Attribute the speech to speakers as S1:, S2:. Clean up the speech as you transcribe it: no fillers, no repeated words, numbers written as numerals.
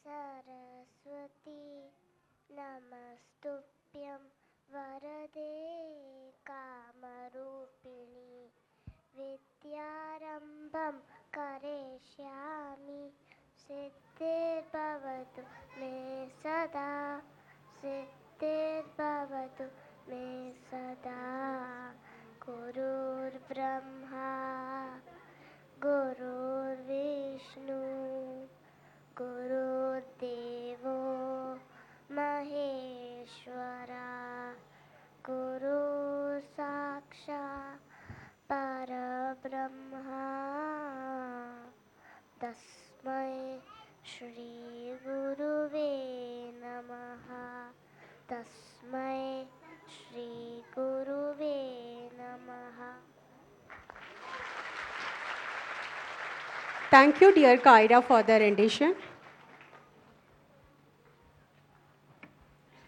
S1: सरस्वती नमस्तुभ्यं वरदे कामरूपिणी विद्यारम्भं करिष्यामि सिद्धिर्भवतु मे सदा सिद्धिर्भवतु मे सदा गुरुर्ब्रह्मा गुरुर्विष्णु गुरुर्देवो महेश्वरा गुरु साक्षात् परब्रह्मा तस्मै श्री गुरुवे नमः तस्मै श्री गुरुवे नमः.
S2: Thank you, dear Kaira, for the rendition.